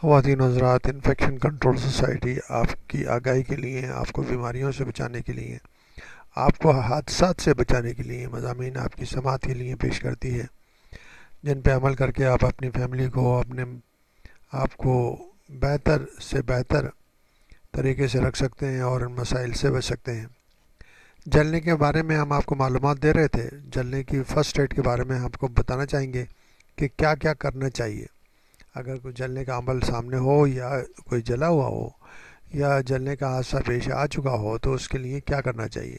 خواتین حضرات، infection control society آپ کی آگاہی کے لیے، آپ کو بیماریوں سے بچانے کے لیے، آپ کو حادثات سے بچانے کے لیے مضامین آپ کی سماعت کے لیے پیش کرتی ہے، جن پہ عمل کر کے آپ اپنی فیملی کو، اپنے آپ کو بہتر سے بہتر طریقے سے رکھ سکتے ہیں اور ان مسائل سے بچ سکتے ہیں۔ جلنے کے بارے میں ہم آپ کو معلومات دے رہے تھے۔ جلنے کی فرسٹ ایڈ کے بارے میں ہم کو بتانا چاہیں گے کہ کیا کیا کرنا چاہیے اگر کوئی جلنے کا عمل سامنے ہو، یا کوئی جلا ہوا ہو، یا جلنے کا حادثہ پیش آ چکا ہو، تو اس کے لیے کیا کرنا چاہیے۔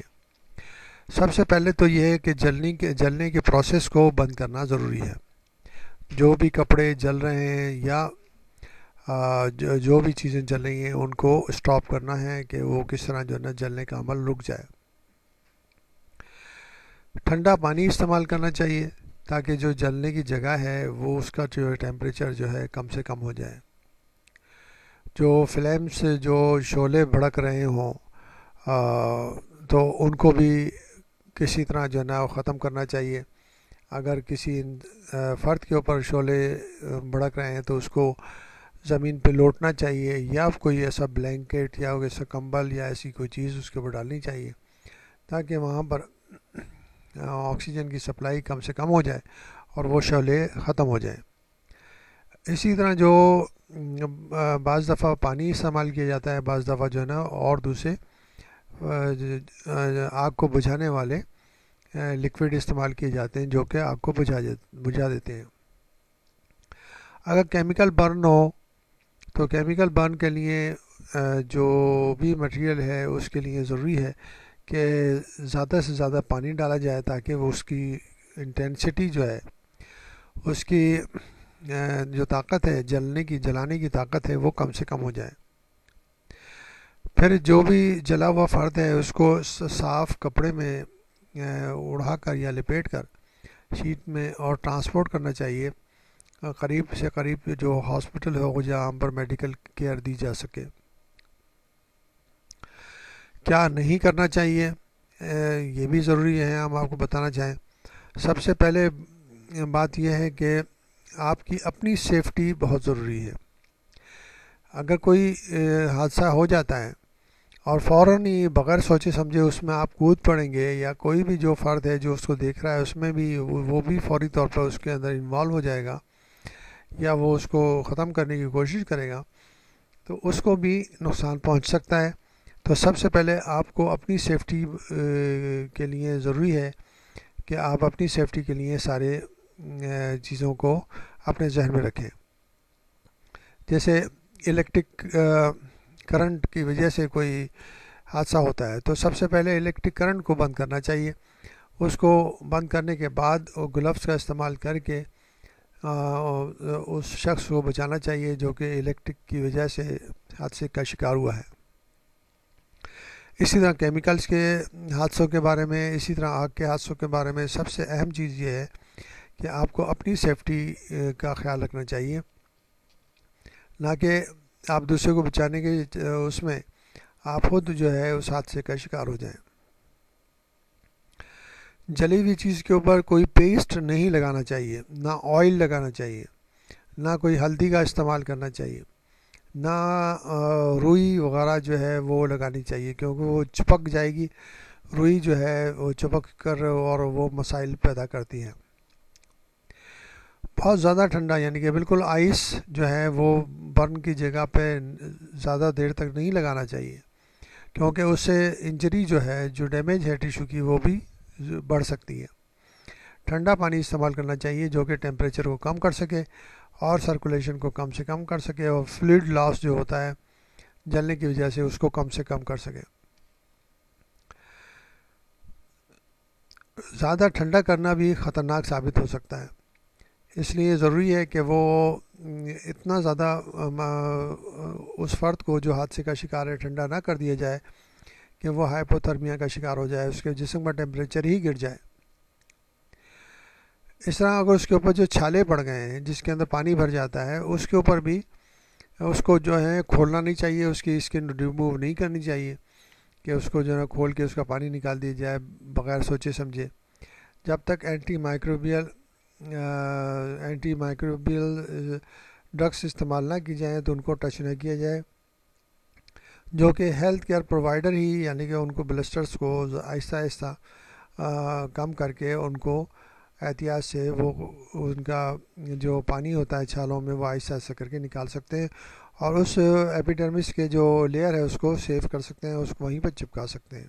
سب سے پہلے تو یہ ہے کہ جلنے کے پروسیس کو بند کرنا ضروری ہے۔ جو بھی کپڑے جل رہے ہیں یا جو بھی چیزیں جل رہی ہیں ان کو اسٹاپ کرنا ہے کہ وہ کس طرح جو ہے نا جلنے کا عمل رک جائے۔ ٹھنڈا پانی استعمال کرنا چاہیے تاکہ جو جلنے کی جگہ ہے وہ اس کا جو ٹیمپریچر جو ہے کم سے کم ہو جائے۔ جو فلیمس، جو شعلے بھڑک رہے ہوں تو ان کو بھی کسی طرح جو ہے نا ختم کرنا چاہیے۔ اگر کسی فرد کے اوپر شعلے بھڑک رہے ہیں تو اس کو زمین پہ لوٹنا چاہیے، یا کوئی ایسا بلینکٹ یا ایسا کمبل یا ایسی کوئی چیز اس کے اوپر ڈالنی چاہیے تاکہ وہاں پر آکسیجن کی سپلائی کم سے کم ہو جائے اور وہ شعلے ختم ہو جائیں۔ اسی طرح جو بعض دفعہ پانی استعمال کیا جاتا ہے، بعض دفعہ جو ہے نا اور دوسرے آگ کو بجھانے والے لکوڈ استعمال کیے جاتے ہیں جو کہ آگ کو بجھا دیتے ہیں۔ اگر کیمیکل برن ہو تو کیمیکل برن کے لیے جو بھی مٹیریل ہے اس کے لیے ضروری ہے کہ زیادہ سے زیادہ پانی ڈالا جائے تاکہ وہ اس کی انٹینسٹی جو ہے، اس کی جو طاقت ہے، جلانے کی طاقت ہے، وہ کم سے کم ہو جائے۔ پھر جو بھی جلا ہوا فرد ہے اس کو صاف کپڑے میں اڑا کر یا لپیٹ کر شیٹ میں اور ٹرانسپورٹ کرنا چاہیے قریب سے قریب جو ہاسپٹل ہو جہاں پر میڈیکل کیئر دی جا سکے۔ کیا نہیں کرنا چاہیے یہ بھی ضروری ہے، ہم آپ کو بتانا چاہیں۔ سب سے پہلے بات یہ ہے کہ آپ کی اپنی سیفٹی بہت ضروری ہے۔ اگر کوئی حادثہ ہو جاتا ہے اور فوراً ہی بغیر سوچے سمجھے اس میں آپ کود پڑیں گے، یا کوئی بھی جو فرد ہے جو اس کو دیکھ رہا ہے اس میں بھی وہ بھی فوری طور پر اس کے اندر انوالو ہو جائے گا، یا وہ اس کو ختم کرنے کی کوشش کرے گا، تو اس کو بھی نقصان پہنچ سکتا ہے۔ تو سب سے پہلے آپ کو اپنی سیفٹی کے لیے ضروری ہے کہ آپ اپنی سیفٹی کے لیے سارے چیزوں کو اپنے ذہن میں رکھیں۔ جیسے الیکٹرک کرنٹ کی وجہ سے کوئی حادثہ ہوتا ہے تو سب سے پہلے الیکٹرک کرنٹ کو بند کرنا چاہیے۔ اس کو بند کرنے کے بعد گلوز کا استعمال کر کے اس شخص کو بچانا چاہیے جو کہ الیکٹرک کی وجہ سے حادثے کا شکار ہوا ہے۔ اسی طرح کیمیکلز کے حادثوں کے بارے میں، اسی طرح آگ کے حادثوں کے بارے میں سب سے اہم چیز یہ ہے کہ آپ کو اپنی سیفٹی کا خیال رکھنا چاہیے، نہ کہ آپ دوسرے کو بچانے کے اس میں آپ خود جو ہے اس حادثے کا شکار ہو جائیں۔ جلی ہوئی چیز کے اوپر کوئی پیسٹ نہیں لگانا چاہیے، نہ آئل لگانا چاہیے، نہ کوئی ہلدی کا استعمال کرنا چاہیے، نہ روئی وغیرہ جو ہے وہ لگانی چاہیے، کیونکہ وہ چپک جائے گی۔ روئی جو ہے وہ چپک کر اور وہ مسائل پیدا کرتی ہے۔ بہت زیادہ ٹھنڈا یعنی کہ بالکل آئس جو ہے وہ برن کی جگہ پہ زیادہ دیر تک نہیں لگانا چاہیے، کیونکہ اس سے انجری جو ہے، جو ڈیمیج ہے ٹیشو کی، وہ بھی بڑھ سکتی ہے۔ ٹھنڈا پانی استعمال کرنا چاہیے جو کہ ٹیمپریچر کو کم کر سکے اور سرکولیشن کو کم سے کم کر سکے، اور فلوئڈ لاس جو ہوتا ہے جلنے کی وجہ سے اس کو کم سے کم کر سکے۔ زیادہ ٹھنڈا کرنا بھی خطرناک ثابت ہو سکتا ہے، اس لیے ضروری ہے کہ وہ اتنا زیادہ اس فرد کو جو حادثے کا شکار ہے ٹھنڈا نہ کر دیا جائے کہ وہ ہائپوتھرمیا کا شکار ہو جائے، اس کے جسم کا ٹیمپریچر ہی گر جائے۔ اس طرح اگر اس کے اوپر جو چھالے پڑ گئے ہیں جس کے اندر پانی بھر جاتا ہے، اس کے اوپر بھی اس کو جو ہے کھولنا نہیں چاہیے، اس کی اسکن ریموو نہیں کرنی چاہیے کہ اس کو جو ہے کھول کے اس کا پانی نکال دیا جائے بغیر سوچے سمجھے۔ جب تک اینٹی مائکروبیل ڈرگس استعمال نہ کی جائیں تو ان کو ٹچ نہ کیا جائے، جو کہ ہیلتھ کیئر پرووائڈر ہی یعنی کہ ان کو بلسٹرز کو آہستہ آہستہ کم کر کے ان کو احتیاط سے وہ ان کا جو پانی ہوتا ہے چھالوں میں وہ آہستہ آہستہ کر کے نکال سکتے ہیں، اور اس ایپیڈرمس کے جو لیئر ہے اس کو سیو کر سکتے ہیں، اس کو وہیں پہ چپکا سکتے ہیں۔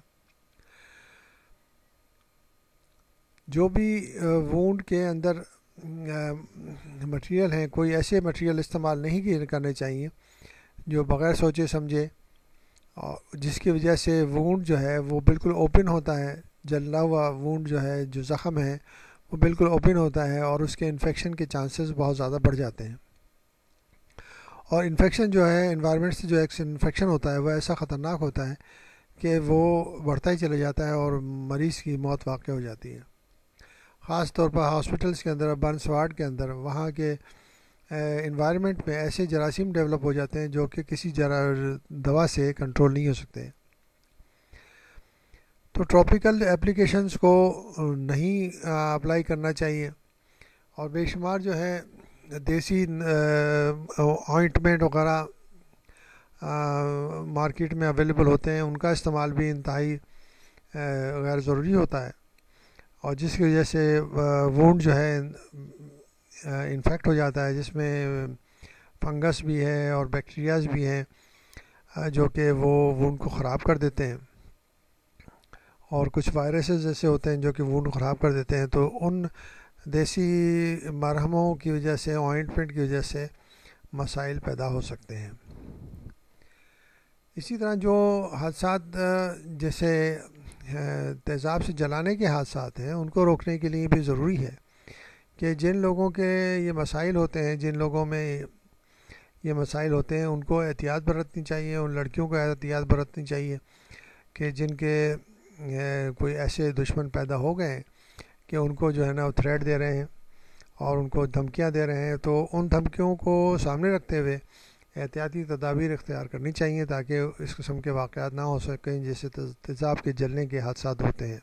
جو بھی وونڈ کے اندر مٹیریل ہیں، کوئی ایسے مٹیریل استعمال نہیں کرنے چاہیے جو بغیر سوچے سمجھے، اور جس کی وجہ سے وونڈ جو ہے وہ بالکل اوپن ہوتا ہے، جلا ہوا وونڈ جو ہے، جو زخم ہے وہ بالکل اوپن ہوتا ہے، اور اس کے انفیکشن کے چانسز بہت زیادہ بڑھ جاتے ہیں۔ اور انفیکشن جو ہے انوائرمنٹ سے جو انفیکشن ہوتا ہے وہ ایسا خطرناک ہوتا ہے کہ وہ بڑھتا ہی چلا جاتا ہے اور مریض کی موت واقع ہو جاتی ہے۔ خاص طور پر ہاسپٹلس کے اندر، برنس وارڈ کے اندر، وہاں کے انوائرمنٹ میں ایسے جراثیم ڈیولپ ہو جاتے ہیں جو کہ کسی دوا سے کنٹرول نہیں ہو سکتے۔ تو ٹراپیکل اپلیکیشنز کو نہیں اپلائی کرنا چاہیے، اور بے شمار جو ہے دیسی آئنٹمنٹ وغیرہ مارکیٹ میں اویلیبل ہوتے ہیں، ان کا استعمال بھی انتہائی غیر ضروری ہوتا ہے، اور جس کی وجہ سے وونڈ جو ہے انفیکٹ ہو جاتا ہے، جس میں فنگس بھی ہے اور بیکٹیریاز بھی ہیں جو کہ وہ وونڈ کو خراب کر دیتے ہیں، اور کچھ وائرسز ایسے ہوتے ہیں جو کہ وونڈ کو خراب کر دیتے ہیں۔ تو ان دیسی مرہموں کی وجہ سے، آئنٹمنٹ کی وجہ سے مسائل پیدا ہو سکتے ہیں۔ اسی طرح جو حادثات جیسے تیزاب سے جلانے کے حادثات ہیں، ان کو روکنے کے لیے بھی ضروری ہے کہ جن لوگوں کے یہ مسائل ہوتے ہیں، جن لوگوں میں یہ مسائل ہوتے ہیں، ان کو احتیاط برتنی چاہیے، ان لڑکیوں کو احتیاط برتنی چاہیے کہ جن کے کوئی ایسے دشمن پیدا ہو گئے ہیں کہ ان کو جو ہے نا وہ تھریٹ دے رہے ہیں اور ان کو دھمکیاں دے رہے ہیں، تو ان دھمکیوں کو سامنے رکھتے ہوئے احتیاطی تدابیر اختیار کرنی چاہیے تاکہ اس قسم کے واقعات نہ ہو سکیں جیسے تیزاب کے جلنے کے حادثات ہوتے ہیں،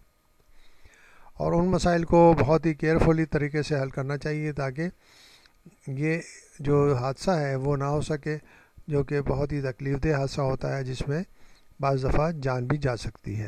اور ان مسائل کو بہت ہی کیئرفلی طریقے سے حل کرنا چاہیے تاکہ یہ جو حادثہ ہے وہ نہ ہو سکے، جو کہ بہت ہی تکلیف دہ حادثہ ہوتا ہے جس میں بعض دفعہ جان بھی جا سکتی ہے۔